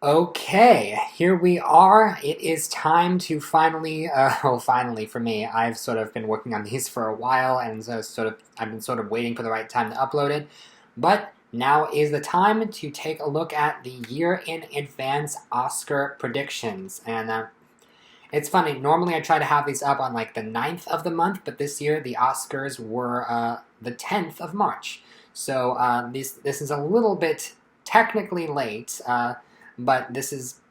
Okay, here we are. It is time to finally, well, finally for me, I've sort of been working on these for a while, and I've been sort of waiting for the right time to upload it. But now is the time to take a look at the year in advance Oscar predictions. And it's funny, normally I try to have these up on like the 9th of the month, but this year the Oscars were the 10th of March. So this is a little bit technically late. But this is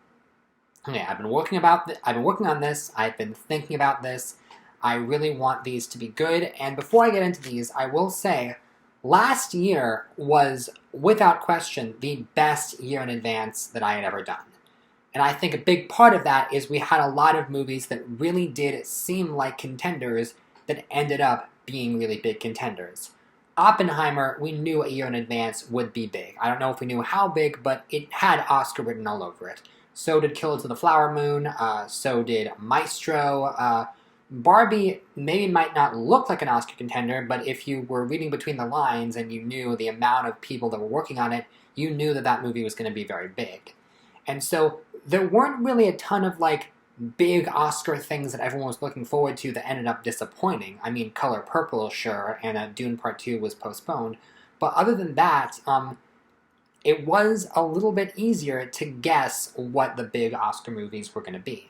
okay. I've been working on this. I've been thinking about this. I really want these to be good. And before I get into these, I will say, last year was without question the best year in advance that I had ever done. And I think a big part of that is we had a lot of movies that really did seem like contenders that ended up being really big contenders. Oppenheimer, we knew a year in advance would be big. I don't know if we knew how big, but it had Oscar written all over it. So did Killers of the Flower Moon, so did Maestro. Barbie maybe might not look like an Oscar contender, but if you were reading between the lines and you knew the amount of people that were working on it, you knew that that movie was going to be very big. And so there weren't really a ton of like big Oscar things that everyone was looking forward to that ended up disappointing. I mean, Color Purple, sure, and Dune Part 2 was postponed. But other than that, it was a little bit easier to guess what the big Oscar movies were going to be.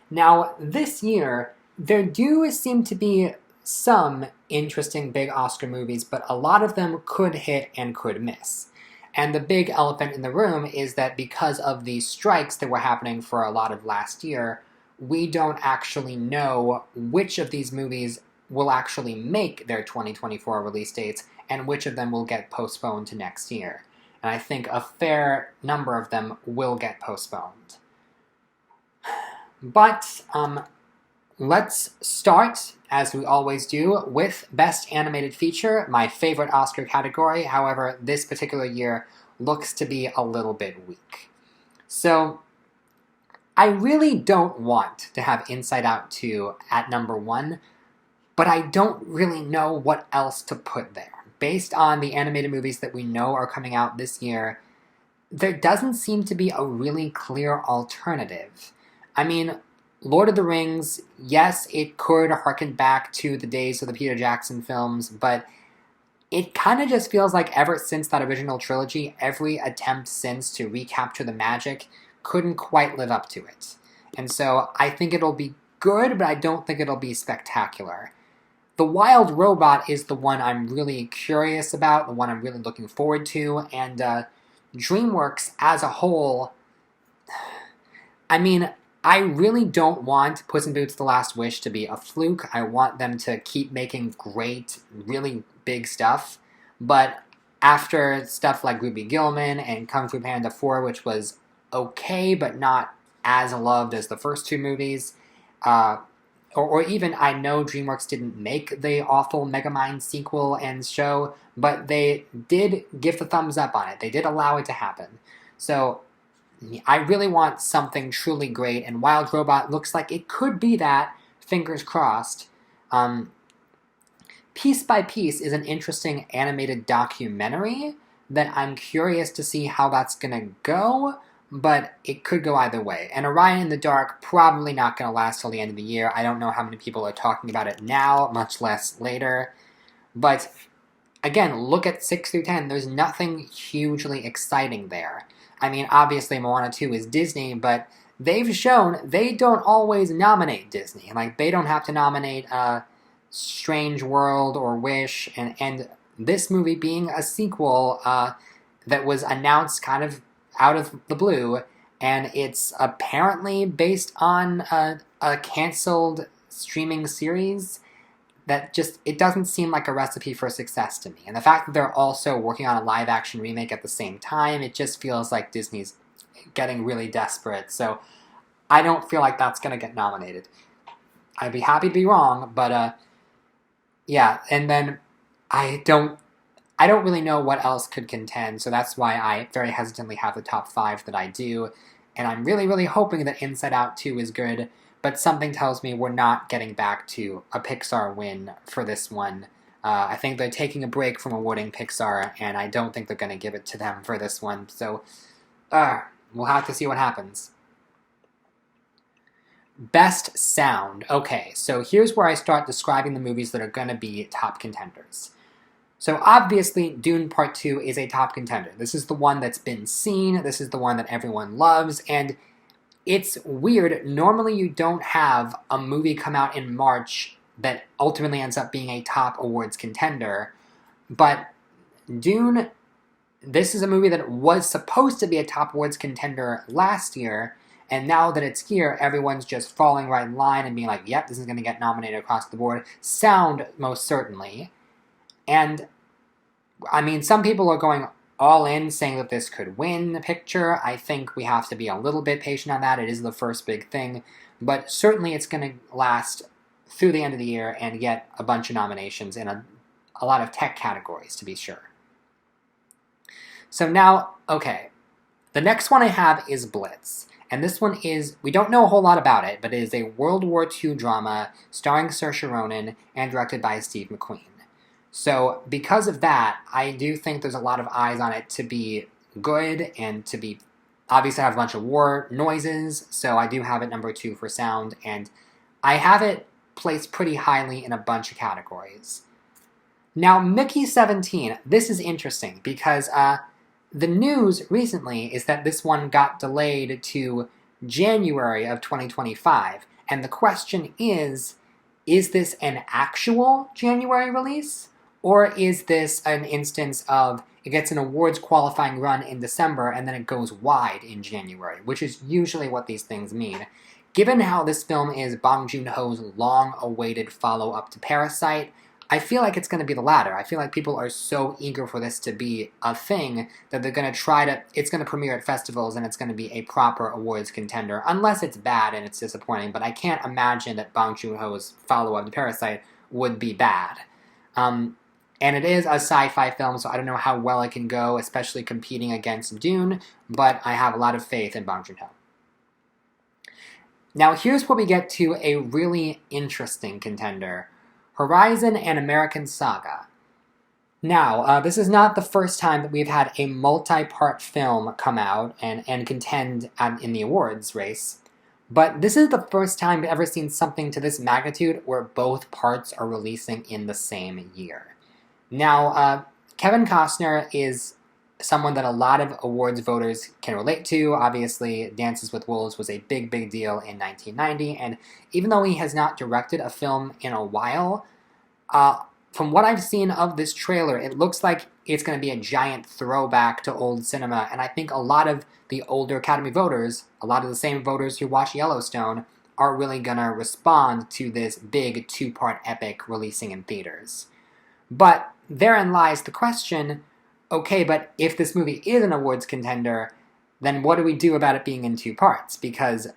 Now, this year, there do seem to be some interesting big Oscar movies, but a lot of them could hit and could miss. And the big elephant in the room is that because of the strikes that were happening for a lot of last year, we don't actually know which of these movies will actually make their 2024 release dates and which of them will get postponed to next year. And I think a fair number of them will get postponed. But let's start, as we always do, with Best Animated Feature, my favorite Oscar category. However, this particular year looks to be a little bit weak. So, I really don't want to have Inside Out 2 at number 1, but I don't really know what else to put there. Based on the animated movies that we know are coming out this year, there doesn't seem to be a really clear alternative. I mean, Lord of the Rings, yes, it could harken back to the days of the Peter Jackson films, but it kind of just feels like ever since that original trilogy, every attempt since to recapture the magic couldn't quite live up to it. And so I think it'll be good, but I don't think it'll be spectacular. The Wild Robot is the one I'm really curious about, the one I'm really looking forward to, and DreamWorks as a whole, I mean, I really don't want Puss in Boots: The Last Wish to be a fluke. I want them to keep making great, really big stuff. But after stuff like Ruby Gillman and Kung Fu Panda 4, which was okay but not as loved as the first two movies, or even I know DreamWorks didn't make the awful Megamind sequel and show, but they did give the thumbs up on it. They did allow it to happen. So I really want something truly great, and Wild Robot looks like it could be that, fingers crossed. Piece by Piece is an interesting animated documentary that I'm curious to see how that's going to go, but it could go either way. And Orion in the Dark, probably not going to last till the end of the year. I don't know how many people are talking about it now, much less later. But again, look at 6 through 10. There's nothing hugely exciting there. I mean, obviously Moana 2 is Disney, but they've shown they don't always nominate Disney. Like, they don't have to nominate Strange World or Wish, and this movie being a sequel that was announced kind of out of the blue, and it's apparently based on a canceled streaming series that just, it doesn't seem like a recipe for success to me. And the fact that they're also working on a live-action remake at the same time, it just feels like Disney's getting really desperate. So I don't feel like that's going to get nominated. I'd be happy to be wrong, but yeah. And then I don't really know what else could contend, so that's why I very hesitantly have the top 5 that I do. And I'm really, really hoping that Inside Out 2 is good, but something tells me we're not getting back to a Pixar win for this one. I think they're taking a break from awarding Pixar, and I don't think they're going to give it to them for this one. So, we'll have to see what happens. Best sound. Okay, so here's where I start describing the movies that are going to be top contenders. So obviously, Dune Part 2 is a top contender. This is the one that's been seen, this is the one that everyone loves, and it's weird. Normally you don't have a movie come out in March that ultimately ends up being a top awards contender, but Dune, this is a movie that was supposed to be a top awards contender last year, and now that it's here, everyone's just falling right in line and being like, yep, this is going to get nominated across the board. Sound, most certainly. And, I mean, some people are going all in, saying that this could win the picture. I think we have to be a little bit patient on that. It is the first big thing. But certainly it's going to last through the end of the year and get a bunch of nominations in a lot of tech categories, to be sure. So now, okay, the next one I have is Blitz. And this one is, we don't know a whole lot about it, but it is a World War II drama starring Saoirse Ronan and directed by Steve McQueen. So because of that, I do think there's a lot of eyes on it to be good and to be, obviously have a bunch of war noises, so I do have it number 2 for sound, and I have it placed pretty highly in a bunch of categories. Now, Mickey 17, this is interesting because the news recently is that this one got delayed to January of 2025, and the question is this an actual January release? Or is this an instance of it gets an awards qualifying run in December and then it goes wide in January, which is usually what these things mean. Given how this film is Bong Joon-ho's long-awaited follow-up to Parasite, I feel like it's going to be the latter. I feel like people are so eager for this to be a thing that they're going to it's going to premiere at festivals and it's going to be a proper awards contender, unless it's bad and it's disappointing, but I can't imagine that Bong Joon-ho's follow-up to Parasite would be bad. And it is a sci-fi film, so I don't know how well it can go, especially competing against Dune, but I have a lot of faith in Bong Joon-ho. Now here's where we get to a really interesting contender. Horizon and American Saga. Now, this is not the first time that we've had a multi-part film come out and contend in the awards race, but this is the first time we've ever seen something to this magnitude where both parts are releasing in the same year. Now, Kevin Costner is someone that a lot of awards voters can relate to. Obviously, Dances with Wolves was a big, big deal in 1990, and even though he has not directed a film in a while, from what I've seen of this trailer, it looks like it's going to be a giant throwback to old cinema, and I think a lot of the older Academy voters, a lot of the same voters who watch Yellowstone, are really going to respond to this big 2-part epic releasing in theaters. But therein lies the question, okay, but if this movie is an awards contender, then what do we do about it being in 2 parts? Because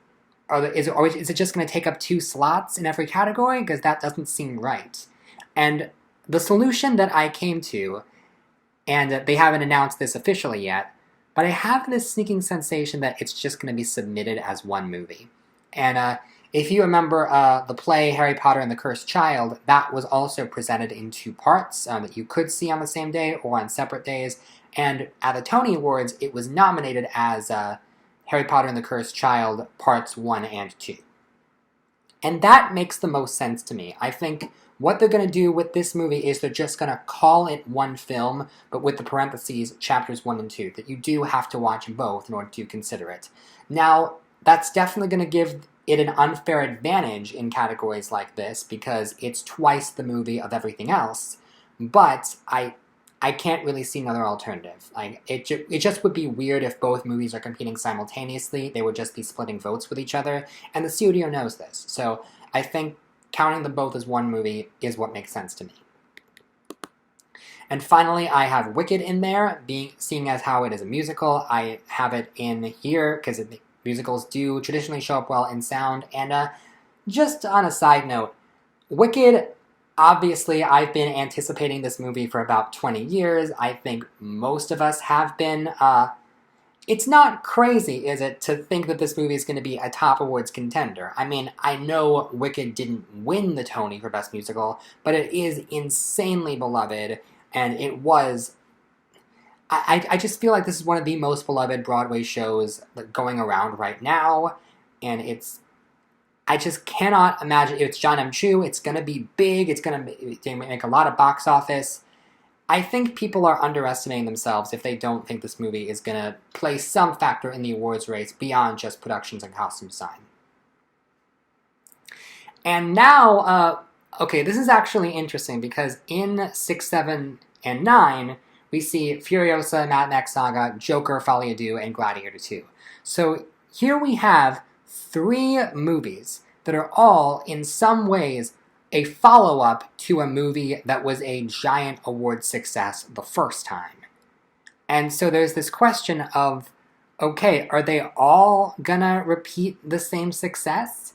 is it just going to take up 2 slots in every category? Because that doesn't seem right. And the solution that I came to, and they haven't announced this officially yet, but I have this sneaking sensation that it's just going to be submitted as one movie. And if you remember the play Harry Potter and the Cursed Child, that was also presented in 2 parts that you could see on the same day or on separate days. And at the Tony Awards, it was nominated as Harry Potter and the Cursed Child Parts 1 and 2. And that makes the most sense to me. I think what they're going to do with this movie is they're just going to call it one film, but with the parentheses, chapters 1 and 2, that you do have to watch both in order to consider it. Now, that's definitely going to give it an unfair advantage in categories like this, because it's twice the movie of everything else, but I can't really see another alternative. It just would be weird if both movies are competing simultaneously. They would just be splitting votes with each other, and the studio knows this. So I think counting them both as one movie is what makes sense to me. And finally, I have Wicked in there, seeing as how it is a musical. I have it in here because musicals do traditionally show up well in sound. And just on a side note, Wicked, obviously, I've been anticipating this movie for about 20 years. I think most of us have been. It's not crazy, is it, to think that this movie is going to be a top awards contender? I mean, I know Wicked didn't win the Tony for Best Musical, but it is insanely beloved, and it was... I just feel like this is one of the most beloved Broadway shows going around right now, and I just cannot imagine. It's John M. Chu. It's going to be big. It's going to make a lot of box office. I think people are underestimating themselves if they don't think this movie is going to play some factor in the awards race beyond just productions and costume design. And now, okay, this is actually interesting because in 6, 7, and 9, we see Furiosa, Mad Max Saga, Joker, Folly Ado, and Gladiator 2. So here we have 3 movies that are all, in some ways, a follow-up to a movie that was a giant award success the first time. And so there's this question of, okay, are they all gonna repeat the same success?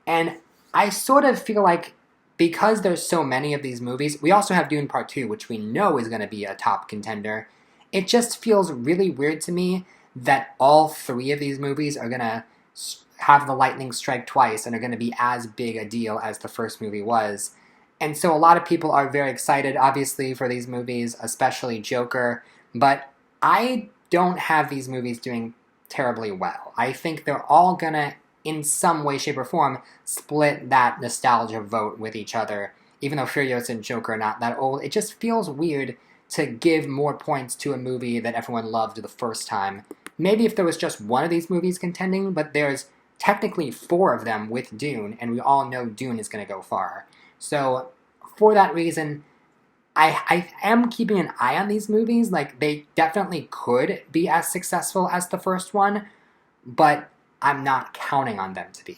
And I sort of feel like because there's so many of these movies, we also have Dune Part 2, which we know is going to be a top contender. It just feels really weird to me that all 3 of these movies are going to have the lightning strike twice and are going to be as big a deal as the first movie was. And so a lot of people are very excited, obviously, for these movies, especially Joker, but I don't have these movies doing terribly well. I think they're all going to, in some way, shape, or form, split that nostalgia vote with each other. Even though Furiosa and Joker are not that old, it just feels weird to give more points to a movie that everyone loved the first time. Maybe if there was just one of these movies contending, but there's technically 4 of them with Dune, and we all know Dune is going to go far. So, for that reason, I am keeping an eye on these movies. Like, they definitely could be as successful as the first one, but I'm not counting on them to be.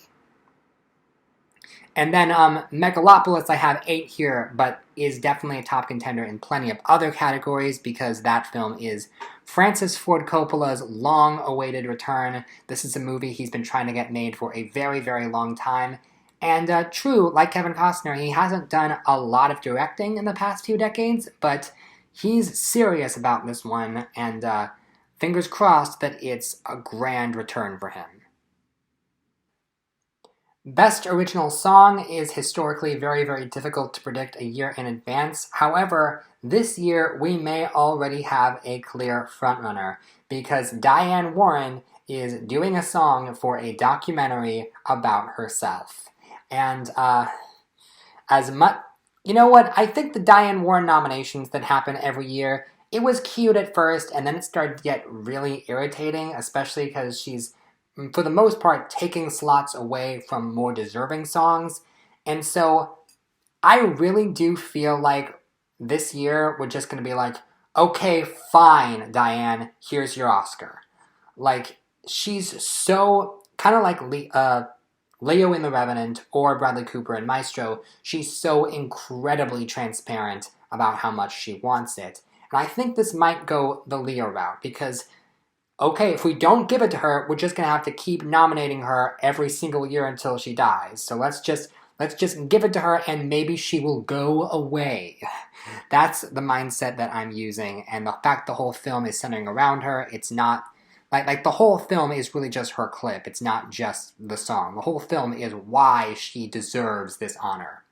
And then Megalopolis, I have 8 here, but is definitely a top contender in plenty of other categories because that film is Francis Ford Coppola's long-awaited return. This is a movie he's been trying to get made for a very, very long time. And true, like Kevin Costner, he hasn't done a lot of directing in the past few decades, but he's serious about this one, and fingers crossed that it's a grand return for him. Best Original Song is historically very, very difficult to predict a year in advance. However, this year we may already have a clear frontrunner because Diane Warren is doing a song for a documentary about herself. And as much, you know what? I think the Diane Warren nominations that happen every year, it was cute at first, and then it started to get really irritating, especially because she's, for the most part, taking slots away from more deserving songs. And so I really do feel like this year we're just going to be like, okay, fine, Diane, here's your Oscar. Like, she's so, kind of like Leo in The Revenant or Bradley Cooper in Maestro, she's so incredibly transparent about how much she wants it. And I think this might go the Leo route because, okay, if we don't give it to her, we're just going to have to keep nominating her every single year until she dies. So let's just give it to her and maybe she will go away. That's the mindset that I'm using. And the fact the whole film is centering around her, it's not, like the whole film is really just her clip. It's not just the song. The whole film is why she deserves this honor.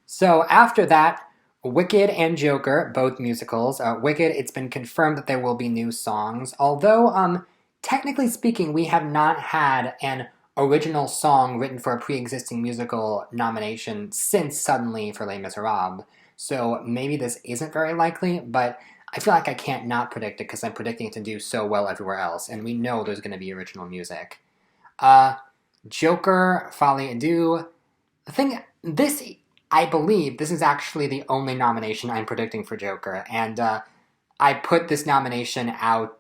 So after that, Wicked and Joker, both musicals. Wicked, it's been confirmed that there will be new songs, although, technically speaking, we have not had an original song written for a pre-existing musical nomination since Suddenly for Les Miserables, so maybe this isn't very likely, but I feel like I can't not predict it because I'm predicting it to do so well everywhere else, and we know there's going to be original music. Joker, Folly Ado. I believe this is actually the only nomination I'm predicting for Joker, and I put this nomination out.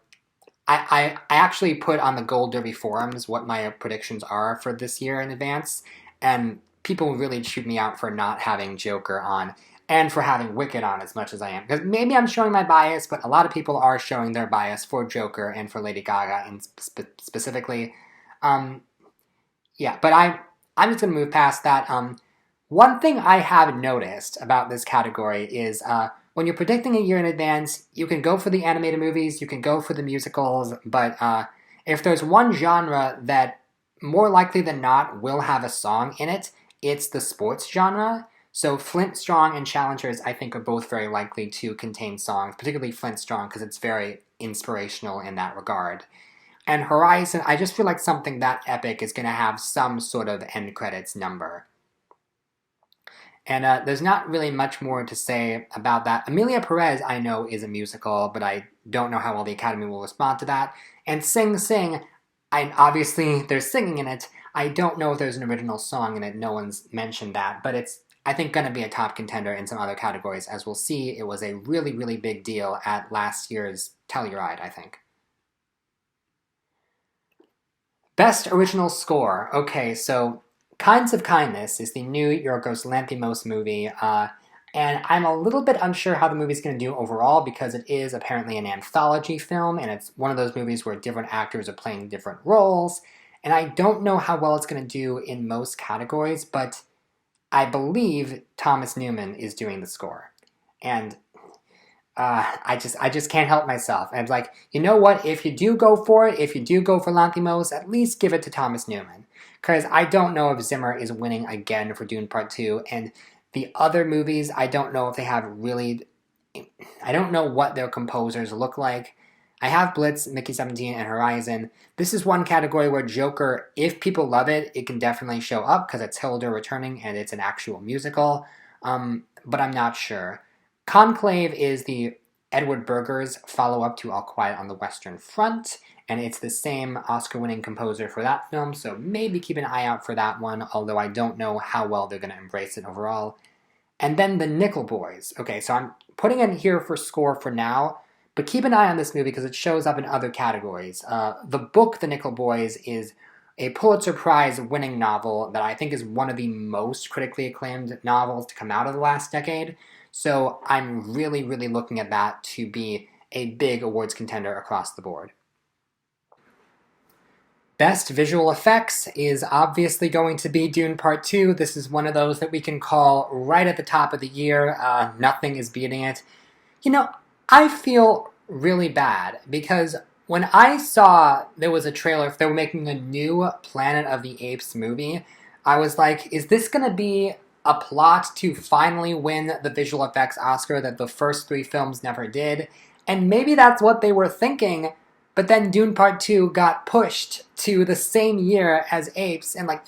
I actually put on the Gold Derby forums what my predictions are for this year in advance, and people really chewed me out for not having Joker on, and for having Wicked on as much as I am. Because maybe I'm showing my bias, but a lot of people are showing their bias for Joker and for Lady Gaga and specifically. Yeah, but I'm just going to move past that. One thing I have noticed about this category is when you're predicting a year in advance, you can go for the animated movies, you can go for the musicals, but if there's one genre that more likely than not will have a song in it, it's the sports genre. So Flint Strong and Challengers, I think, are both very likely to contain songs, particularly Flint Strong, because it's very inspirational in that regard. And Horizon, I just feel like something that epic is going to have some sort of end credits number. And there's not really much more to say about that. Amelia Perez, I know, is a musical, but I don't know how well the Academy will respond to that. And Sing Sing, obviously there's singing in it. I don't know if there's an original song in it. No one's mentioned that, but it's, I think, going to be a top contender in some other categories. As we'll see, it was a really, really big deal at last year's Telluride, I think. Best Original Score. Okay, so Kinds of Kindness is the new Yorgos Lanthimos movie, and I'm a little bit unsure how the movie's going to do overall because it is apparently an anthology film, and it's one of those movies where different actors are playing different roles, and I don't know how well it's going to do in most categories, but I believe Thomas Newman is doing the score. And I just can't help myself. I'm like, you know what? If you do go for it, if you do go for Lanthimos, at least give it to Thomas Newman. Because I don't know if Zimmer is winning again for Dune Part 2. And the other movies, I don't know if they have really... I don't know what their composers look like. I have Blitz, Mickey 17, and Horizon. This is one category where Joker, if people love it, it can definitely show up because it's Hilda returning and it's an actual musical. But I'm not sure. Conclave is the Edward Berger's follow-up to All Quiet on the Western Front, and it's the same Oscar-winning composer for that film, so maybe keep an eye out for that one, although I don't know how well they're going to embrace it overall. And then the Nickel Boys. Okay, so I'm putting it here for score for now, but keep an eye on this movie because it shows up in other categories. The book, The Nickel Boys, is a Pulitzer Prize winning novel that I think is one of the most critically acclaimed novels to come out of the last decade. So I'm really, really looking at that to be a big awards contender across the board. Best visual effects is obviously going to be Dune Part 2. This is one of those that we can call right at the top of the year. Nothing is beating it. You know, I feel really bad because when I saw there was a trailer, if they were making a new Planet of the Apes movie, I was like, is this going to be a plot to finally win the visual effects Oscar that the first three films never did? And maybe that's what they were thinking, but then Dune Part 2 got pushed to the same year as Apes, and like,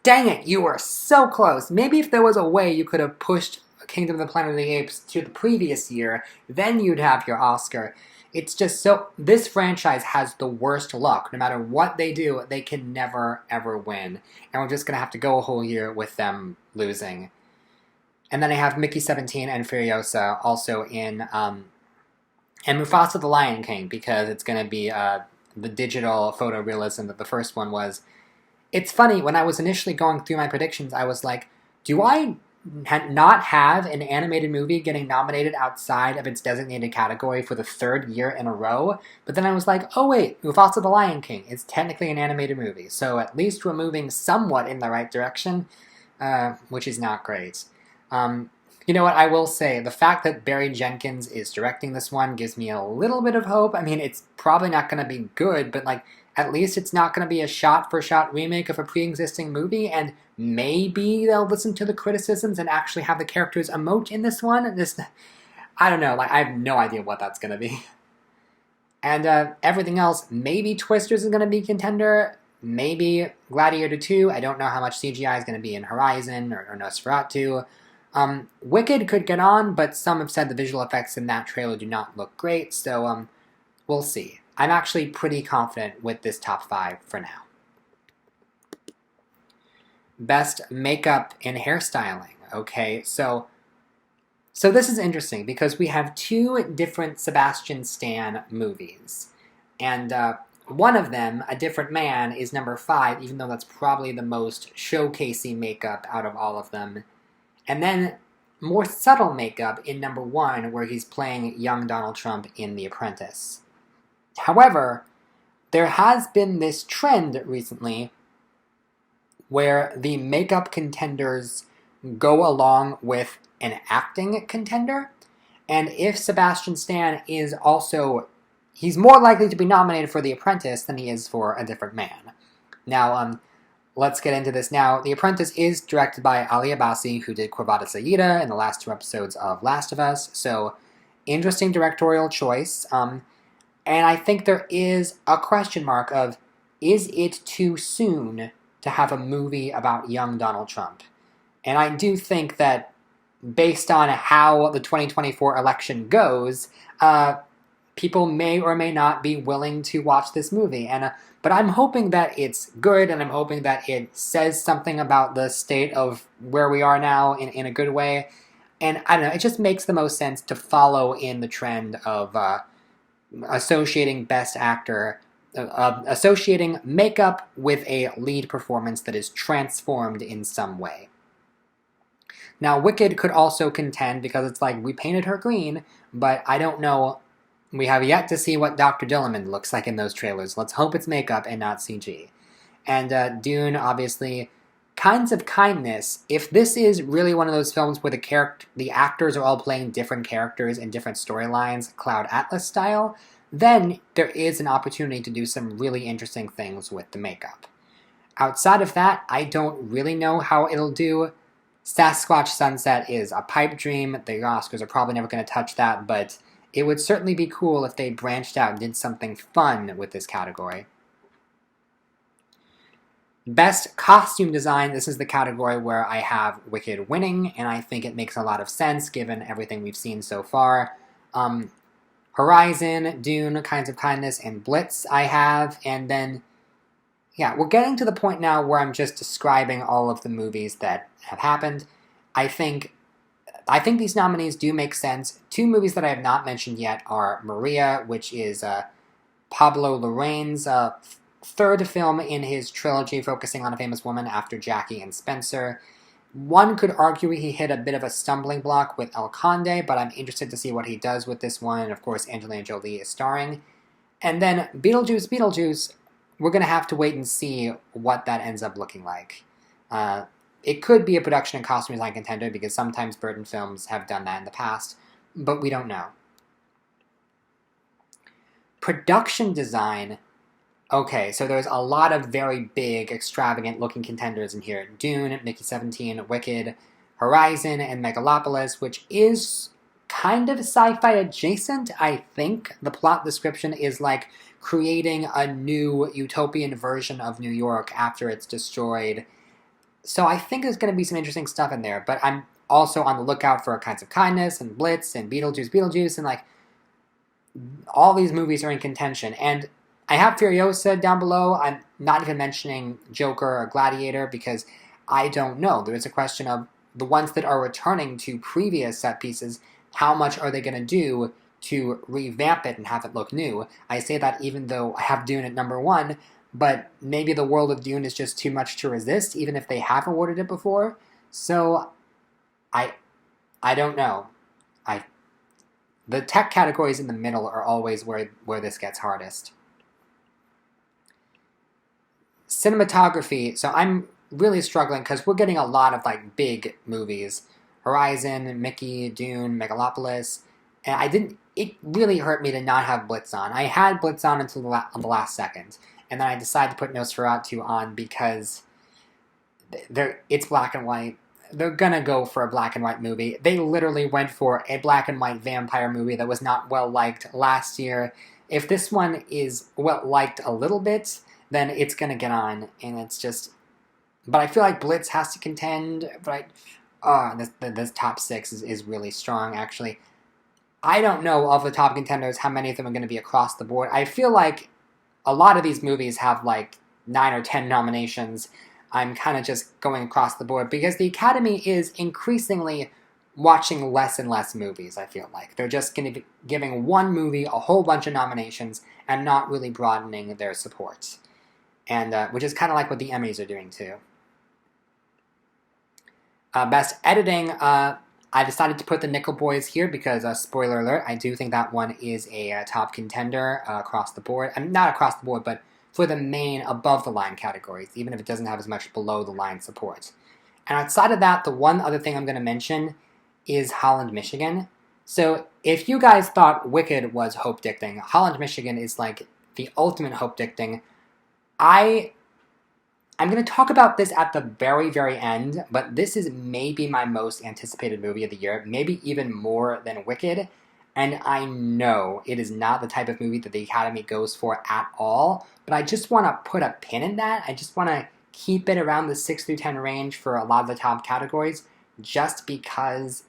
dang it, you were so close. Maybe if there was a way you could have pushed Kingdom of the Planet of the Apes to the previous year, then you'd have your Oscar. It's just so... This franchise has the worst luck. No matter what they do, they can never, ever win. And we're just going to have to go a whole year with them losing. And then I have Mickey 17 and Furiosa also in... and Mufasa the Lion King, because it's going to be the digital photorealism that the first one was. It's funny, when I was initially going through my predictions, I was like, do I not have an animated movie getting nominated outside of its designated category for the third year in a row? But then I was like, oh wait, Mufasa the Lion King, it's technically an animated movie, so at least we're moving somewhat in the right direction, which is not great. You know what, I will say, the fact that Barry Jenkins is directing this one gives me a little bit of hope. I mean, it's probably not going to be good, but like, at least it's not going to be a shot-for-shot remake of a pre-existing movie, and maybe they'll listen to the criticisms and actually have the characters emote in this one. I don't know, like, I have no idea what that's going to be. And everything else, maybe Twisters is going to be contender, maybe Gladiator 2, I don't know how much CGI is going to be in Horizon or Nosferatu. Wicked could get on, but some have said the visual effects in that trailer do not look great, so we'll see. I'm actually pretty confident with this top 5 for now. Best makeup and hairstyling. Okay, so this is interesting because we have two different Sebastian Stan movies. And one of them, A Different Man, is number 5, even though that's probably the most showcasey makeup out of all of them. And then more subtle makeup in number 1, where he's playing young Donald Trump in The Apprentice. However, there has been this trend recently where the makeup contenders go along with an acting contender, and if Sebastian Stan is also... he's more likely to be nominated for The Apprentice than he is for A Different Man. Now, let's get into this now. The Apprentice is directed by Ali Abbasi, who did Corvada Sayida in the last 2 episodes of Last of Us, so interesting directorial choice. And I think there is a question mark of, is it too soon to have a movie about young Donald Trump? And I do think that based on how the 2024 election goes, people may or may not be willing to watch this movie. But I'm hoping that it's good, and I'm hoping that it says something about the state of where we are now in a good way. And I don't know, it just makes the most sense to follow in the trend of associating Best Actor, associating makeup with a lead performance that is transformed in some way. Now, Wicked could also contend because it's like, we painted her green, but I don't know. We have yet to see what Dr. Dillerman looks like in those trailers. Let's hope it's makeup and not CG. And Dune, obviously, Kinds of Kindness. If this is really one of those films where the actors are all playing different characters in different storylines, Cloud Atlas style, then there is an opportunity to do some really interesting things with the makeup. Outside of that, I don't really know how it'll do. Sasquatch Sunset is a pipe dream. The Oscars are probably never going to touch that, but it would certainly be cool if they branched out and did something fun with this category. Best Costume Design, this is the category where I have Wicked winning, and I think it makes a lot of sense given everything we've seen so far. Horizon, Dune, Kinds of Kindness, and Blitz I have, and then, yeah, we're getting to the point now where I'm just describing all of the movies that have happened. I think these nominees do make sense. 2 movies that I have not mentioned yet are Maria, which is Pablo Larraín's third film in his trilogy focusing on a famous woman after Jackie and Spencer. One could argue he hit a bit of a stumbling block with El Conde, but I'm interested to see what he does with this one, and of course Angelina Jolie is starring. And then Beetlejuice, we're going to have to wait and see what that ends up looking like. It could be a production and costume design contender because sometimes Burton films have done that in the past, but we don't know. Production design. Okay, so there's a lot of very big, extravagant-looking contenders in here. Dune, Mickey 17, Wicked, Horizon, and Megalopolis, which is kind of sci-fi adjacent, I think. The plot description is like creating a new utopian version of New York after it's destroyed. So I think there's going to be some interesting stuff in there, but I'm also on the lookout for Kinds of Kindness, and Blitz, and Beetlejuice, and like, all these movies are in contention, and I have Furiosa down below. I'm not even mentioning Joker or Gladiator because I don't know. There's a question of the ones that are returning to previous set pieces, how much are they going to do to revamp it and have it look new? I say that even though I have Dune at number 1, but maybe the world of Dune is just too much to resist, even if they have awarded it before. So, I don't know. The tech categories in the middle are always where this gets hardest. Cinematography, so I'm really struggling because we're getting a lot of like big movies. Horizon, Mickey, Dune, Megalopolis, and it really hurt me to not have Blitz on. I had Blitz on until the last second, and then I decided to put Nosferatu on because it's black and white. They're gonna go for a black and white movie. They literally went for a black and white vampire movie that was not well liked last year. If this one is well liked a little bit, then it's going to get on, and it's just... But I feel like Blitz has to contend, but this top 6 is really strong, actually. I don't know of the top contenders how many of them are going to be across the board. I feel like a lot of these movies have like 9 or 10 nominations. I'm kind of just going across the board, because the Academy is increasingly watching less and less movies, I feel like. They're just going to be giving one movie a whole bunch of nominations and not really broadening their support. And which is kind of like what the Emmys are doing too. Best Editing, I decided to put the Nickel Boys here because, spoiler alert, I do think that one is a top contender across the board. And not across the board, but for the main above-the-line categories, even if it doesn't have as much below-the-line support. And outside of that, the one other thing I'm going to mention is Holland, Michigan. So if you guys thought Wicked was hope-dicting, Holland, Michigan is like the ultimate hope-dicting. I I'm going to talk about this at the very, very end, but this is maybe my most anticipated movie of the year, maybe even more than Wicked. And I know it is not the type of movie that the Academy goes for at all, but I just want to put a pin in that. I just want to keep it around the 6 through 10 range for a lot of the top categories, just because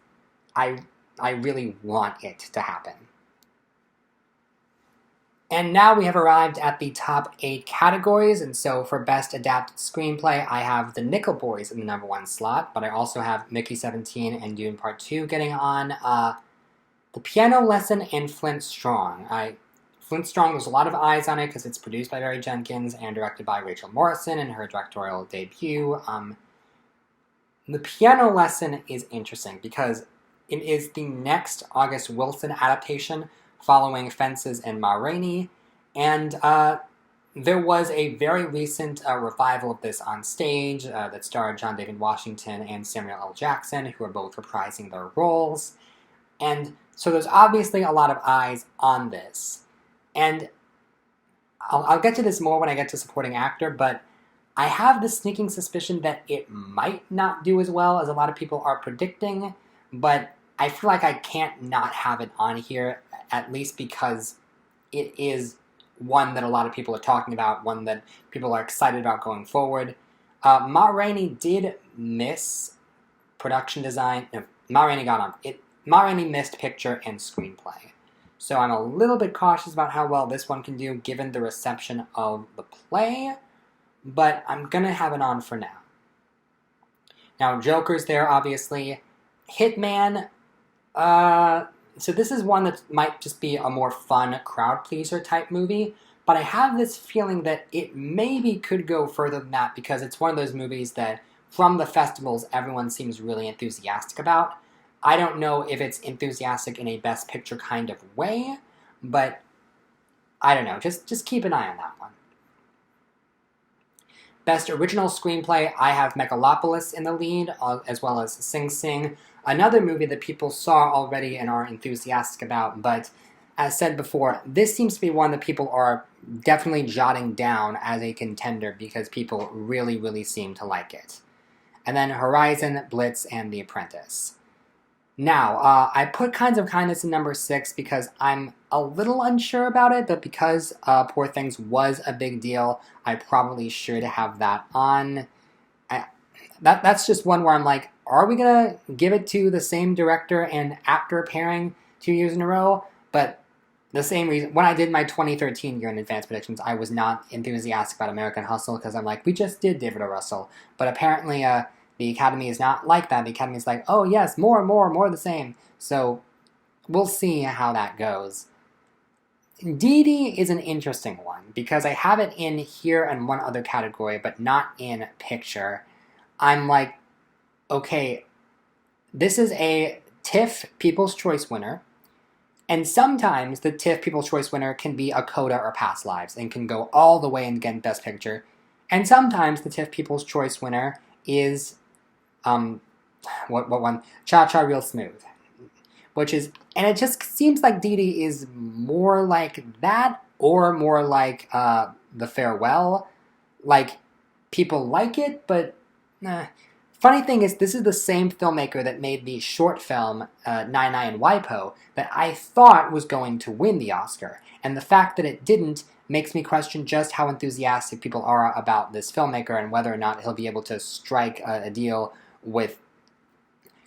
I, I really want it to happen. And now we have arrived at the top 8 categories, and so for Best Adapted Screenplay, I have The Nickel Boys in the number 1 slot, but I also have Mickey 17 and Dune Part 2 getting on. The Piano Lesson and Flint Strong. Flint Strong, there's a lot of eyes on it because it's produced by Barry Jenkins and directed by Rachel Morrison in her directorial debut. The Piano Lesson is interesting because it is the next August Wilson adaptation following Fences and Ma Rainey, and there was a very recent revival of this on stage that starred John David Washington and Samuel L. Jackson, who are both reprising their roles. And so there's obviously a lot of eyes on this. And I'll get to this more when I get to supporting actor, but I have the sneaking suspicion that it might not do as well as a lot of people are predicting, but I feel like I can't not have it on here, at least because it is one that a lot of people are talking about, one that people are excited about going forward. Ma Rainey did miss production design. No, Ma Rainey got on. Ma Rainey missed picture and screenplay. So I'm a little bit cautious about how well this one can do given the reception of the play, but I'm going to have it on for now. Now, Joker's there, obviously. Hitman, so this is one that might just be a more fun crowd-pleaser type movie, but I have this feeling that it maybe could go further than that because it's one of those movies that, from the festivals, everyone seems really enthusiastic about. I don't know if it's enthusiastic in a Best Picture kind of way, but I don't know. Just keep an eye on that one. Best Original Screenplay, I have Megalopolis in the lead, as well as Sing Sing, another movie that people saw already and are enthusiastic about, but as said before, this seems to be one that people are definitely jotting down as a contender because people really, really seem to like it. And then Horizon, Blitz, and The Apprentice. Now, I put Kinds of Kindness in number 6 because I'm a little unsure about it, but because Poor Things was a big deal, I probably should have that on. That's just one where I'm like, are we going to give it to the same director and actor pairing 2 years in a row? But the same reason, when I did my 2013 year in advance predictions, I was not enthusiastic about American Hustle because I'm like, we just did David O. Russell. But apparently, the Academy is not like that. The Academy is like, oh yes, more of the same. So we'll see how that goes. Dee Dee is an interesting one because I have it in here and one other category, but not in picture. I'm like, okay, this is a TIFF People's Choice winner, and sometimes the TIFF People's Choice winner can be a Coda or Past Lives and can go all the way and get Best Picture, and sometimes the TIFF People's Choice winner is what one? Cha Cha Real Smooth. Which is, and it just seems like Dee Dee is more like that, or more like The Farewell. Like, people like it, but Funny thing is, this is the same filmmaker that made the short film Nai Nai and Waipo that I thought was going to win the Oscar. And the fact that it didn't makes me question just how enthusiastic people are about this filmmaker and whether or not he'll be able to strike a deal with...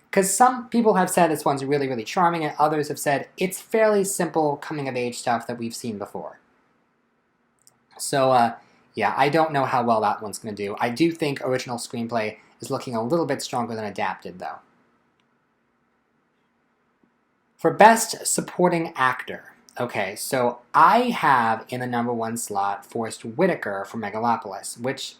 Because some people have said this one's really, really charming, and others have said it's fairly simple coming-of-age stuff that we've seen before. So, yeah, I don't know how well that one's going to do. I do think original screenplay is looking a little bit stronger than adapted, though. For Best Supporting Actor, okay, so I have in the number 1 slot Forrest Whitaker from Megalopolis, which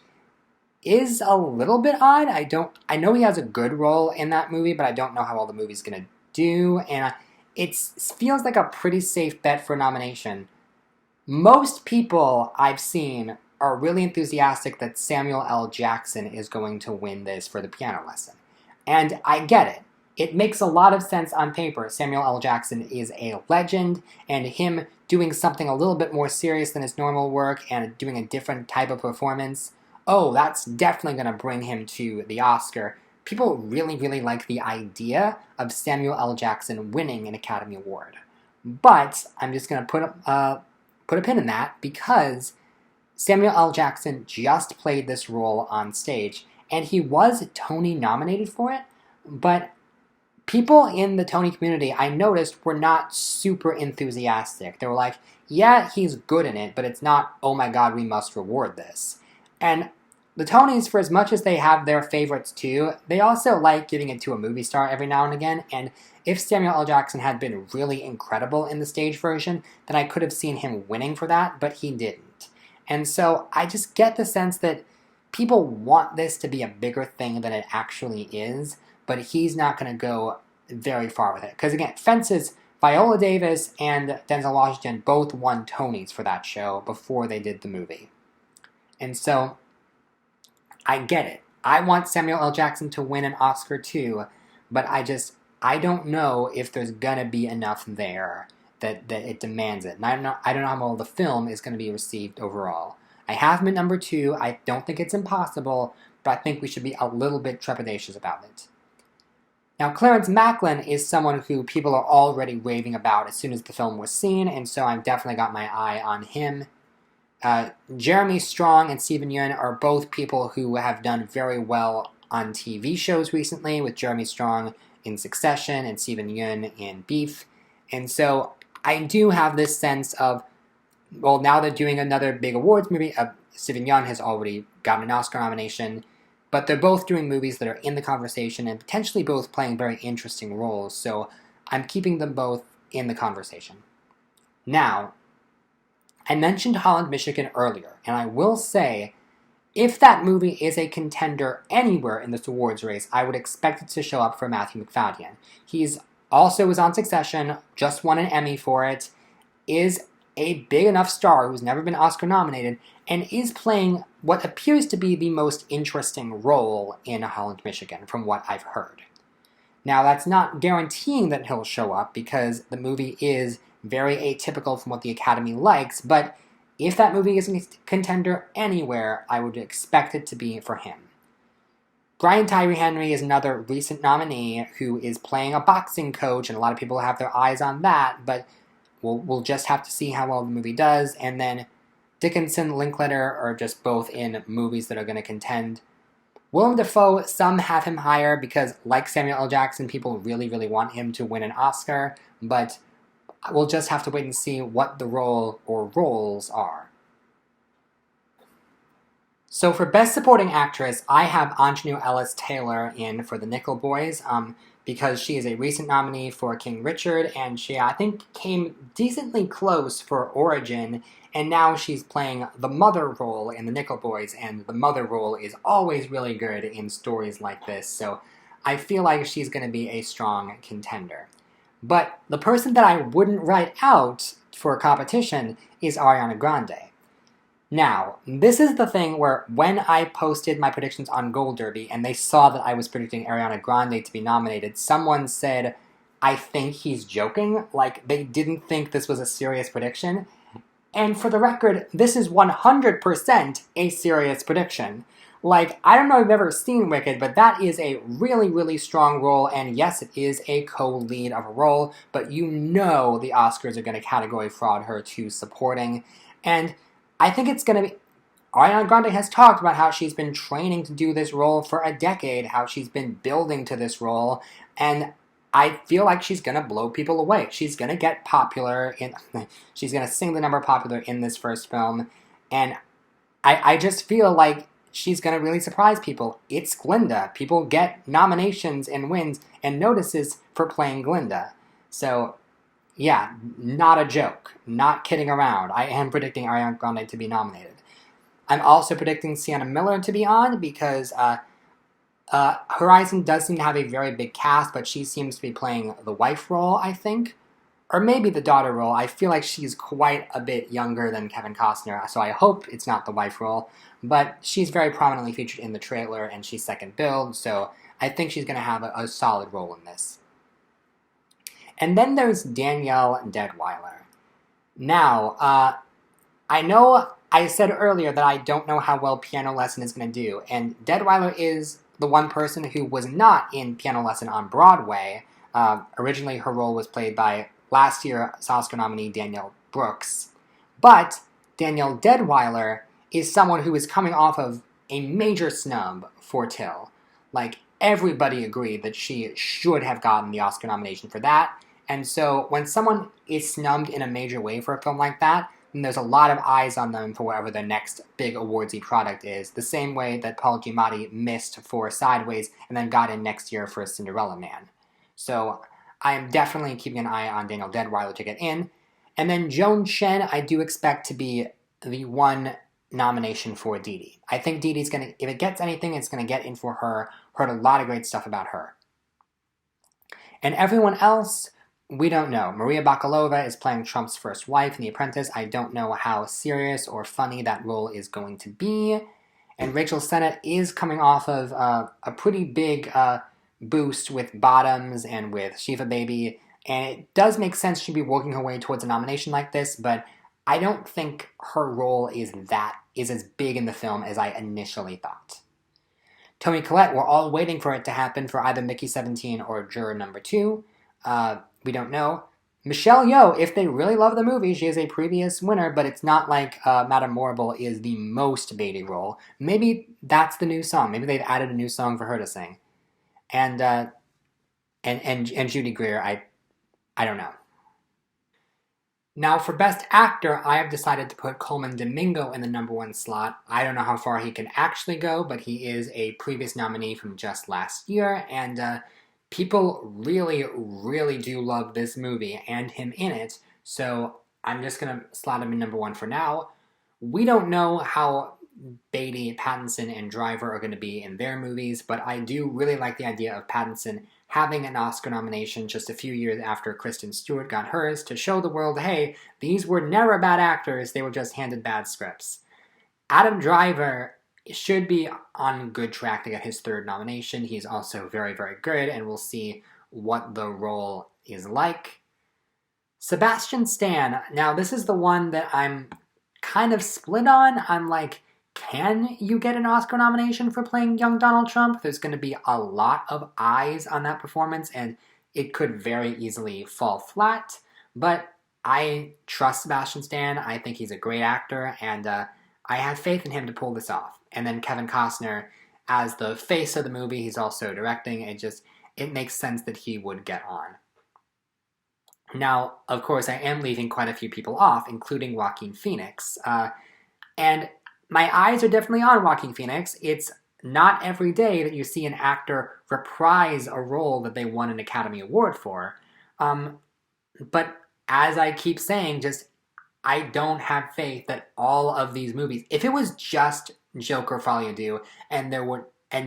is a little bit odd. I know he has a good role in that movie, but I don't know how well the movie's gonna do, and it feels like a pretty safe bet for a nomination. Most people I've seen are really enthusiastic that Samuel L. Jackson is going to win this for The Piano Lesson. And I get it. It makes a lot of sense on paper. Samuel L. Jackson is a legend, and him doing something a little bit more serious than his normal work and doing a different type of performance, oh, that's definitely going to bring him to the Oscar. People really, really like the idea of Samuel L. Jackson winning an Academy Award. But I'm just going to put a pin in that because Samuel L. Jackson just played this role on stage, and he was Tony nominated for it, but people in the Tony community, I noticed, were not super enthusiastic. They were like, yeah, he's good in it, but it's not, oh my god, we must reward this. And the Tonys, for as much as they have their favorites too, they also like giving it to a movie star every now and again, and if Samuel L. Jackson had been really incredible in the stage version, then I could have seen him winning for that, but he didn't. And so I just get the sense that people want this to be a bigger thing than it actually is, but he's not going to go very far with it. Because again, Fences, Viola Davis and Denzel Washington both won Tonys for that show before they did the movie. And so, I get it. I want Samuel L. Jackson to win an Oscar too, but I don't know if there's gonna be enough there that it demands it. And I don't know how well the film is gonna be received overall. I have him at number 2. I don't think it's impossible, but I think we should be a little bit trepidatious about it. Now, Clarence Macklin is someone who people are already raving about as soon as the film was seen, and so I've definitely got my eye on him. Jeremy Strong and Steven Yeun are both people who have done very well on TV shows recently, with Jeremy Strong in Succession and Steven Yeun in Beef. And so I do have this sense of, well, now they're doing another big awards movie. Steven Yeun has already gotten an Oscar nomination, but they're both doing movies that are in the conversation and potentially both playing very interesting roles, so I'm keeping them both in the conversation. Now, I mentioned Holland, Michigan earlier, and I will say, if that movie is a contender anywhere in this awards race, I would expect it to show up for Matthew Macfadyen. He's also was on Succession, just won an Emmy for it, is a big enough star who's never been Oscar nominated, and is playing what appears to be the most interesting role in Holland, Michigan, from what I've heard. Now, that's not guaranteeing that he'll show up, because the movie is very atypical from what the Academy likes, but if that movie is a contender anywhere, I would expect it to be for him. Brian Tyree Henry is another recent nominee who is playing a boxing coach, and a lot of people have their eyes on that, but we'll just have to see how well the movie does. And then Dickinson, Linklater are just both in movies that are going to contend. Willem Dafoe, some have him higher because, like Samuel L. Jackson, people really, really want him to win an Oscar, but we'll just have to wait and see what the role or roles are. So for Best Supporting Actress, I have Anjanou Ellis-Taylor in for The Nickel Boys, because she is a recent nominee for King Richard, and she, I think, came decently close for Origin, and now she's playing the mother role in The Nickel Boys, and the mother role is always really good in stories like this, so I feel like she's going to be a strong contender. But the person that I wouldn't write out for competition is Ariana Grande. Now, this is the thing where when I posted my predictions on Gold Derby and they saw that I was predicting Ariana Grande to be nominated, someone said, I think he's joking, like they didn't think this was a serious prediction. And for the record, this is 100% a serious prediction. Like, I don't know if you've ever seen Wicked, but that is a really, really strong role, and yes, it is a co-lead of a role, but you know the Oscars are going to category fraud her to supporting, and I think it's going to be... Ariana Grande has talked about how she's been training to do this role for a decade, how she's been building to this role, and I feel like she's going to blow people away. She's going to get popular, she's going to sing the number popular in this first film, and I just feel like she's going to really surprise people. It's Glinda. People get nominations and wins and notices for playing Glinda. So, yeah, not a joke. Not kidding around. I am predicting Ariana Grande to be nominated. I'm also predicting Sienna Miller to be on because Horizon does seem to have a very big cast, but she seems to be playing the wife role, I think. Or maybe the daughter role. I feel like she's quite a bit younger than Kevin Costner, so I hope it's not the wife role. But she's very prominently featured in the trailer, and she's second billed, so I think she's going to have a solid role in this. And then there's Danielle Deadwyler. Now, I know I said earlier that I don't know how well Piano Lesson is going to do, and Deadweiler is the one person who was not in Piano Lesson on Broadway. Originally, her role was played by last year's Oscar nominee Danielle Brooks. But Danielle Deadweiler is someone who is coming off of a major snub for Till. Like, everybody agreed that she should have gotten the Oscar nomination for that. And so when someone is snubbed in a major way for a film like that, then there's a lot of eyes on them for whatever their next big awardsy product is. The same way that Paul Giamatti missed for Sideways and then got in next year for Cinderella Man. So I am definitely keeping an eye on Daniel Deadweiler to get in. And then Joan Chen, I do expect to be the one nomination for Dee Dee. I think Dee Dee's going to, if it gets anything, it's going to get in for her. Heard a lot of great stuff about her. And everyone else, we don't know. Maria Bakalova is playing Trump's first wife in The Apprentice. I don't know how serious or funny that role is going to be. And Rachel Sennett is coming off of a pretty big boost with Bottoms and with Shiva Baby. And it does make sense she'd be working her way towards a nomination like this, but I don't think her role is as big in the film as I initially thought. Toni Collette, we're all waiting for it to happen for either Mickey 17 or Juror Number 2. We don't know. Michelle Yeoh, if they really love the movie, she is a previous winner, but it's not like Madame Morrible is the most Beatty role. Maybe that's the new song. Maybe they've added a new song for her to sing. And Judy Greer, I don't know. Now, for Best Actor, I have decided to put Colman Domingo in the number 1 slot. I don't know how far he can actually go, but he is a previous nominee from just last year, and people really, really do love this movie and him in it, so I'm just going to slot him in number 1 for now. We don't know how Beatty, Pattinson, and Driver are going to be in their movies, but I do really like the idea of Pattinson having an Oscar nomination just a few years after Kristen Stewart got hers to show the world, hey, these were never bad actors, they were just handed bad scripts. Adam Driver should be on good track to get his 3rd nomination. He's also very, very good, and we'll see what the role is like. Sebastian Stan, now this is the one that I'm kind of split on. I'm like, can you get an Oscar nomination for playing young Donald Trump? There's going to be a lot of eyes on that performance, and it could very easily fall flat. But I trust Sebastian Stan. I think he's a great actor, and I have faith in him to pull this off. And then Kevin Costner, as the face of the movie, he's also directing. It makes sense that he would get on. Now, of course, I am leaving quite a few people off, including Joaquin Phoenix. And my eyes are definitely on Joaquin Phoenix. It's not every day that you see an actor reprise a role that they won an Academy Award for. But as I keep saying, I don't have faith that all of these movies, if it was just Joker Folie à Deux and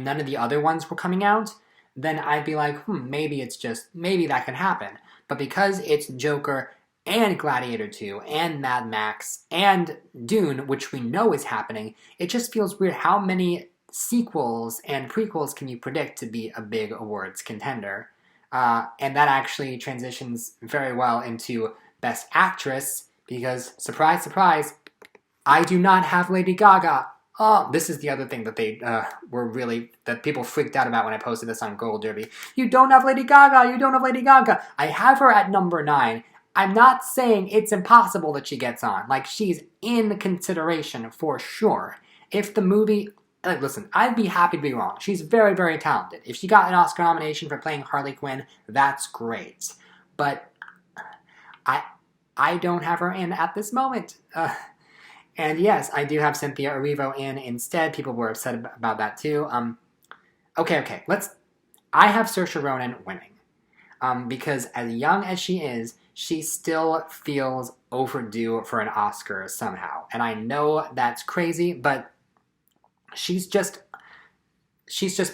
none of the other ones were coming out, then I'd be like, maybe that can happen. But because it's Joker and Gladiator 2, and Mad Max, and Dune, which we know is happening, it just feels weird. How many sequels and prequels can you predict to be a big awards contender? And that actually transitions very well into Best Actress, because, surprise, surprise, I do not have Lady Gaga. Oh, this is the other thing that that people freaked out about when I posted this on Gold Derby. You don't have Lady Gaga! You don't have Lady Gaga! I have her at number 9. I'm not saying it's impossible that she gets on. Like, she's in consideration for sure. If the movie... listen, I'd be happy to be wrong. She's very, very talented. If she got an Oscar nomination for playing Harley Quinn, that's great. But I don't have her in at this moment. And yes, I do have Cynthia Erivo in instead. People were upset about that too. Okay. I have Saoirse Ronan winning. Because as young as she is, she still feels overdue for an Oscar somehow. And I know that's crazy, but she's just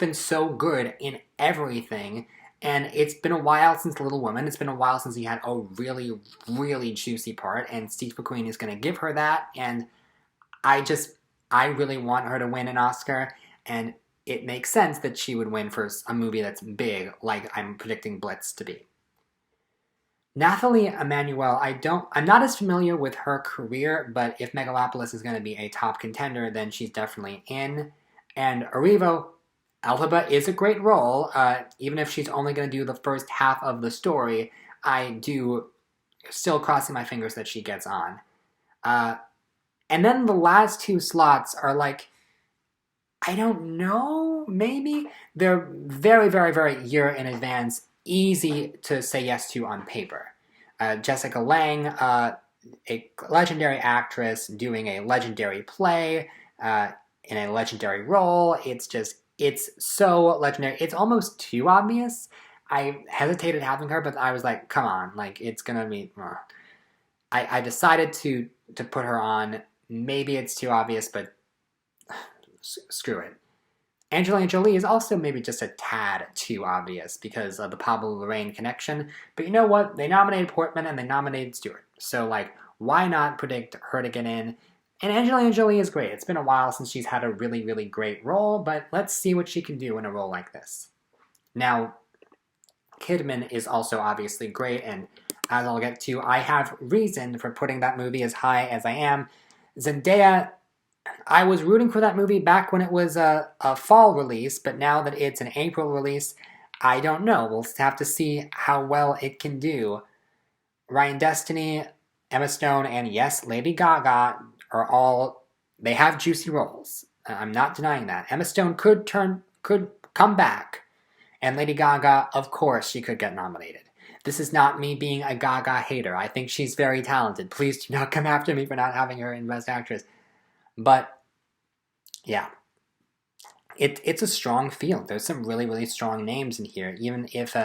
been so good in everything. And it's been a while since Little Woman. It's been a while since he had a really, really juicy part. And Steve McQueen is going to give her that. And I really want her to win an Oscar. And it makes sense that she would win for a movie that's big, like I'm predicting Blitz to be. Nathalie Emmanuel, I'm not as familiar with her career, but if Megalopolis is going to be a top contender, then she's definitely in. And Arrivo, Elphaba is a great role, even if she's only going to do the first half of the story. I do still crossing my fingers that she gets on. Uh, and then the last two slots are like, I don't know, maybe? They're very, very, very year in advance, easy to say yes to on paper. Jessica Lange, a legendary actress doing a legendary play in a legendary role. It's so legendary. It's almost too obvious. I hesitated having her, but I was like, come on, like it's gonna be. I decided to put her on. Maybe it's too obvious, but screw it. Angelina Jolie is also maybe just a tad too obvious because of the Pablo Lorraine connection. But you know what? They nominated Portman and they nominated Stewart. So, like, why not predict her to get in? And Angelina Jolie is great. It's been a while since she's had a really, really great role, but let's see what she can do in a role like this. Now, Kidman is also obviously great, and as I'll get to, I have reason for putting that movie as high as I am. Zendaya, I was rooting for that movie back when it was a fall release, but now that it's an April release, I don't know. We'll have to see how well it can do. Ryan Destiny, Emma Stone, and yes, Lady Gaga they have juicy roles. I'm not denying that. Emma Stone could come back, and Lady Gaga, of course, she could get nominated. This is not me being a Gaga hater. I think she's very talented. Please do not come after me for not having her in Best Actress. But, yeah, it's a strong field. There's some really, really strong names in here. Even if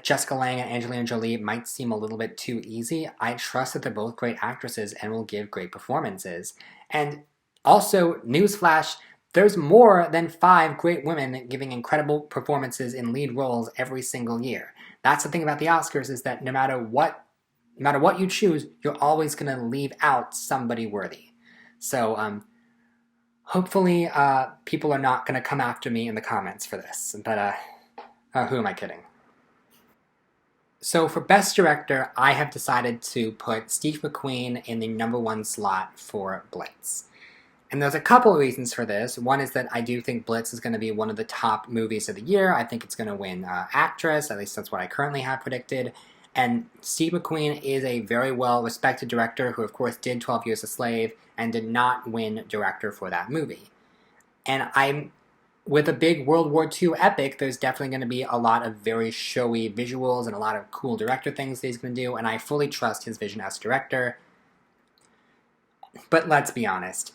Jessica Lange and Angelina Jolie might seem a little bit too easy, I trust that they're both great actresses and will give great performances. And also, newsflash, there's more than 5 great women giving incredible performances in lead roles every single year. That's the thing about the Oscars, is that no matter what you choose, you're always going to leave out somebody worthy. So, hopefully, people are not going to come after me in the comments for this. But, who am I kidding? So for Best Director, I have decided to put Steve McQueen in the #1 slot for Blitz. And there's a couple of reasons for this. One is that I do think Blitz is going to be one of the top movies of the year. I think it's going to win Actress, at least that's what I currently have predicted. And Steve McQueen is a very well-respected director who, of course, did 12 Years a Slave and did not win director for that movie. And with a big World War II epic, there's definitely going to be a lot of very showy visuals and a lot of cool director things that he's going to do, and I fully trust his vision as director. But let's be honest.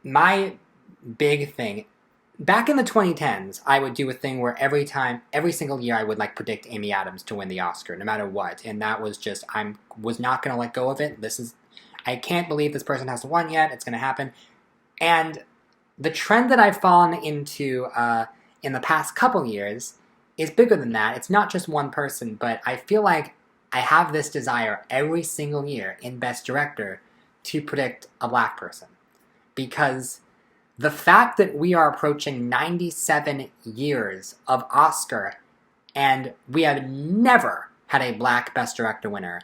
My big thing, back in the 2010s, I would do a thing where every single year, I would predict Amy Adams to win the Oscar, no matter what. And that was just, was not going to let go of it. I can't believe this person hasn't won yet. It's going to happen. And the trend that I've fallen into in the past couple years is bigger than that. It's not just one person, but I feel like I have this desire every single year in Best Director to predict a black person. Because the fact that we are approaching 97 years of Oscar and we have never had a black Best Director winner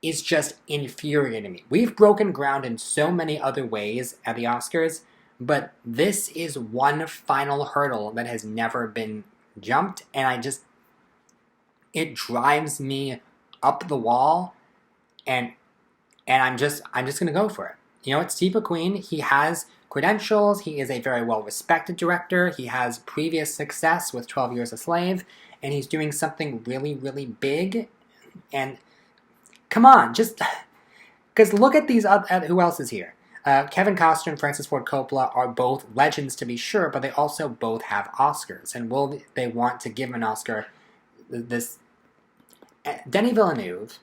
is just infuriating to me. We've broken ground in so many other ways at the Oscars, but this is one final hurdle that has never been jumped, and it drives me up the wall, and I'm just gonna go for it. You know what, Steve McQueen, he has credentials, he is a very well-respected director, he has previous success with 12 Years a Slave, and he's doing something really, really big, and come on, because look at who else is here. Kevin Costner and Francis Ford Coppola are both legends to be sure, but they also both have Oscars, and will they want to give an Oscar? Denis Villeneuve,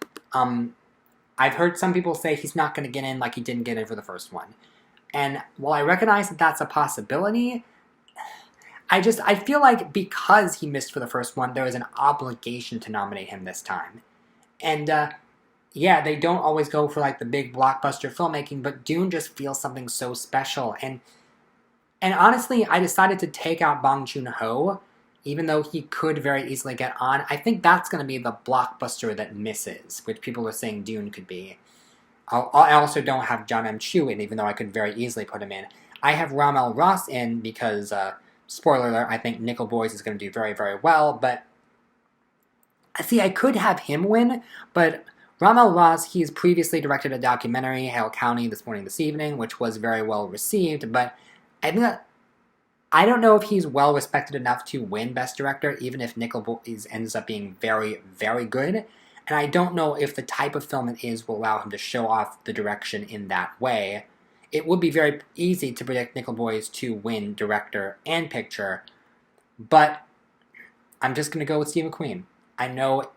I've heard some people say he's not going to get in like he didn't get in for the first one. And while I recognize that that's a possibility, I feel like because he missed for the first one, there is an obligation to nominate him this time. And, yeah, they don't always go for the big blockbuster filmmaking, but Dune just feels something so special. And honestly, I decided to take out Bong Joon-ho, even though he could very easily get on, I think that's going to be the blockbuster that misses, which people are saying Dune could be. I also don't have John M. Chu in, even though I could very easily put him in. I have Ramel Ross in because, spoiler alert, I think Nickel Boys is going to do very, very well, but see, I could have him win, but Ramel Ross, he's previously directed a documentary, Hale County, This Morning, This Evening, which was very well received, but I think that I don't know if he's well respected enough to win Best Director, even if Nickel Boys ends up being very, very good. And I don't know if the type of film it is will allow him to show off the direction in that way. It would be very easy to predict Nickel Boys to win Director and Picture, but I'm just going to go with Steve McQueen. I know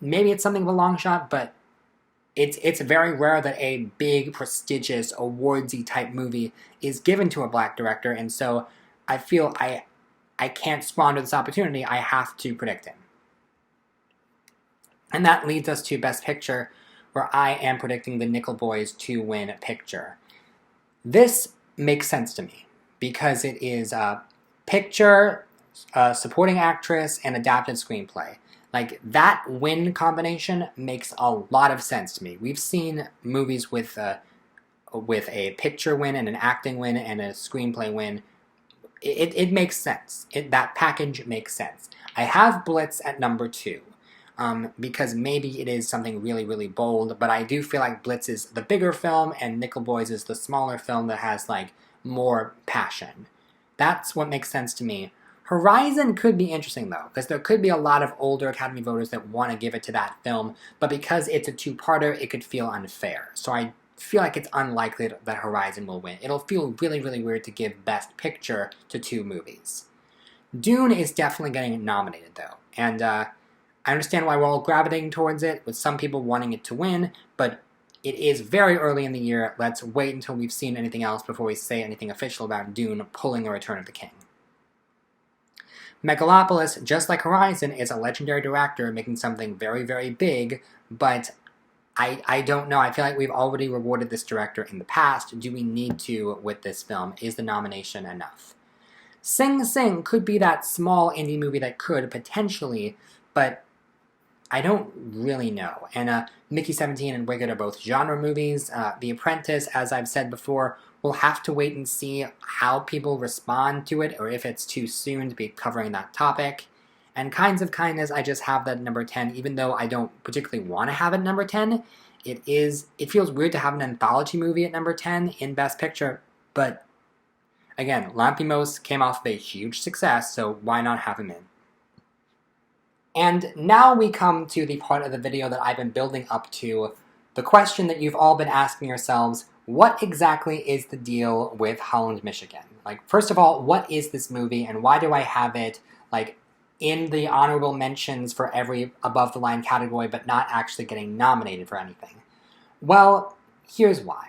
maybe it's something of a long shot, but it's very rare that a big, prestigious, awardsy type movie is given to a black director, and so I feel I can't squander this opportunity. I have to predict him. And that leads us to Best Picture, where I am predicting the Nickel Boys to win Picture. This makes sense to me, because it is Picture, Supporting Actress, and Adapted Screenplay. Like, that win combination makes a lot of sense to me. We've seen movies with a picture win and an acting win and a screenplay win. It makes sense. That package makes sense. I have Blitz at number 2. Because maybe it is something really, really bold, but I do feel like Blitz is the bigger film and Nickel Boys is the smaller film that has, like, more passion. That's what makes sense to me. Horizon could be interesting, though, because there could be a lot of older Academy voters that want to give it to that film, but because it's a two-parter, it could feel unfair. So I feel like it's unlikely that Horizon will win. It'll feel really, really weird to give Best Picture to 2 movies. Dune is definitely getting nominated, though, and I understand why we're all gravitating towards it, with some people wanting it to win, but it is very early in the year. Let's wait until we've seen anything else before we say anything official about Dune pulling a Return of the King. Megalopolis, just like Horizon, is a legendary director making something very, very big, but I don't know. I feel like we've already rewarded this director in the past. Do we need to with this film? Is the nomination enough? Sing Sing could be that small indie movie that could, potentially, but I don't really know. And Mickey 17 and Wicked are both genre movies. The Apprentice, as I've said before, we'll have to wait and see how people respond to it, or if it's too soon to be covering that topic. And Kinds of Kindness, I just have that at number 10, even though I don't particularly want to have it at number 10. It feels weird to have an anthology movie at number 10 in Best Picture, but again, Lanthimos came off of a huge success, so why not have him in? And now we come to the part of the video that I've been building up to, the question that you've all been asking yourselves: what exactly is the deal with Holland, Michigan? Like, first of all, what is this movie, and why do I have it, like, in the honorable mentions for every above-the-line category, but not actually getting nominated for anything? Well, here's why.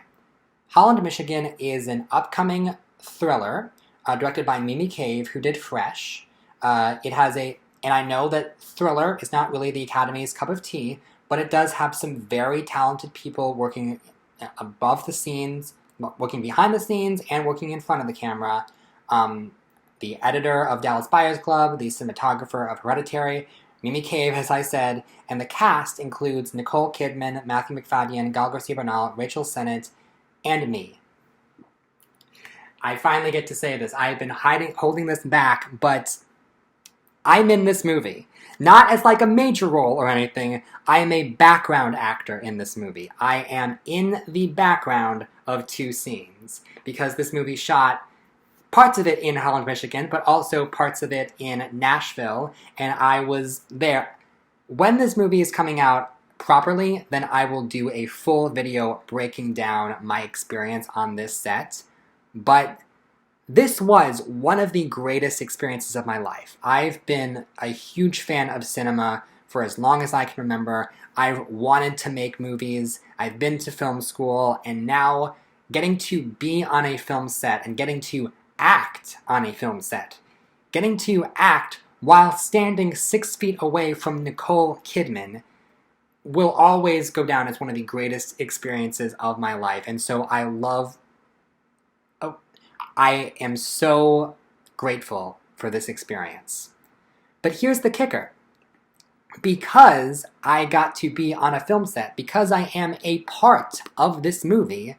Holland, Michigan is an upcoming thriller directed by Mimi Cave, who did Fresh. And I know that thriller is not really the Academy's cup of tea, but it does have some very talented people working above the scenes, working behind the scenes, and working in front of the camera. The editor of Dallas Buyers Club, the cinematographer of Hereditary, Mimi Cave, as I said, and the cast includes Nicole Kidman, Matthew McFadden, Gal Garcia Bernal, Rachel Sennett, and me. I finally get to say this. I've been holding this back, but I'm in this movie. Not as like a major role or anything. I am a background actor in this movie. I am in the background of 2 scenes, because this movie shot parts of it in Holland, Michigan, but also parts of it in Nashville, and I was there. When this movie is coming out properly, then I will do a full video breaking down my experience on this set, but this was one of the greatest experiences of my life. I've been a huge fan of cinema for as long as I can remember. I've wanted to make movies, I've been to film school, and now getting to be on a film set and getting to act on a film set, getting to act while standing 6 feet away from Nicole Kidman, will always go down as one of the greatest experiences of my life. And so I am so grateful for this experience. But here's the kicker. Because I got to be on a film set, because I am a part of this movie,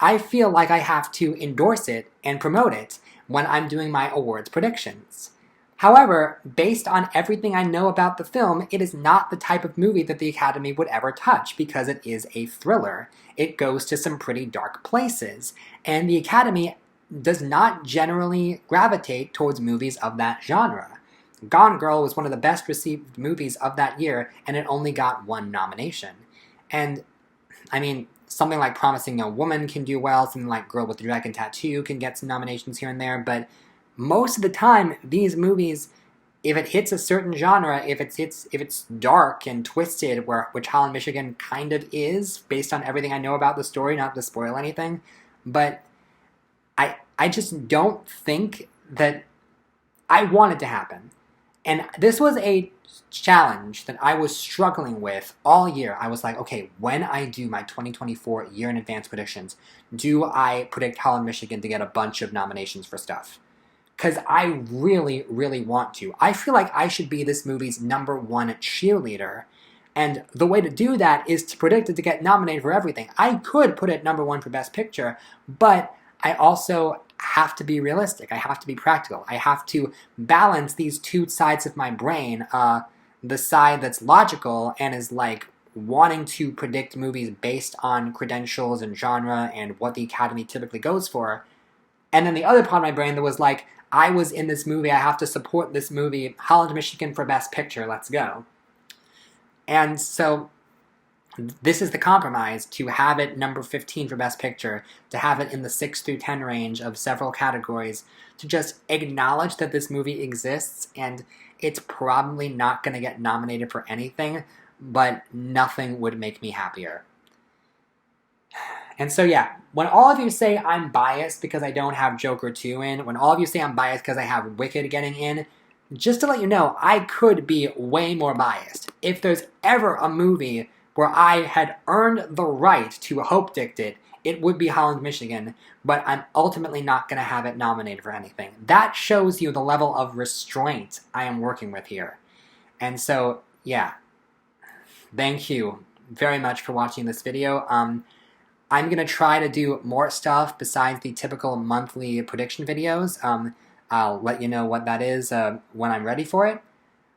I feel like I have to endorse it and promote it when I'm doing my awards predictions. However, based on everything I know about the film, it is not the type of movie that the Academy would ever touch because it is a thriller. It goes to some pretty dark places, and the Academy does not generally gravitate towards movies of that genre. Gone Girl was one of the best received movies of that year, and it only got one nomination. And, I mean, something like Promising Young Woman can do well, something like Girl with the Dragon Tattoo can get some nominations here and there, but most of the time, these movies, if it hits a certain genre, if it's dark and twisted, which Holland Michigan kind of is, based on everything I know about the story, not to spoil anything, but I just don't think that I want it to happen. And this was a challenge that I was struggling with all year. I was like, okay, when I do my 2024 year in advance predictions, do I predict Holland Michigan to get a bunch of nominations for stuff? Because I really, really want to. I feel like I should be this movie's #1 cheerleader. And the way to do that is to predict it to get nominated for everything. I could put it #1 for Best Picture, but I also have to be realistic. I have to be practical. I have to balance these two sides of my brain. The side that's logical and is like wanting to predict movies based on credentials and genre and what the Academy typically goes for. And then the other part of my brain that was like, I was in this movie, I have to support this movie, Holland, Michigan for Best Picture, let's go. And so this is the compromise, to have it number 15 for Best Picture, to have it in the 6 through 10 range of several categories, to just acknowledge that this movie exists and it's probably not going to get nominated for anything, but nothing would make me happier. And so yeah, when all of you say I'm biased because I don't have Joker 2 in, when all of you say I'm biased because I have Wicked getting in, just to let you know, I could be way more biased. If there's ever a movie where I had earned the right to hope dict it, it would be Holland, Michigan, but I'm ultimately not going to have it nominated for anything. That shows you the level of restraint I am working with here. And so, yeah, thank you very much for watching this video. I'm going to try to do more stuff besides the typical monthly prediction videos. I'll let you know what that is when I'm ready for it.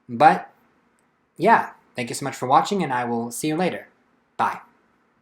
But, yeah, thank you so much for watching, and I will see you later. Bye.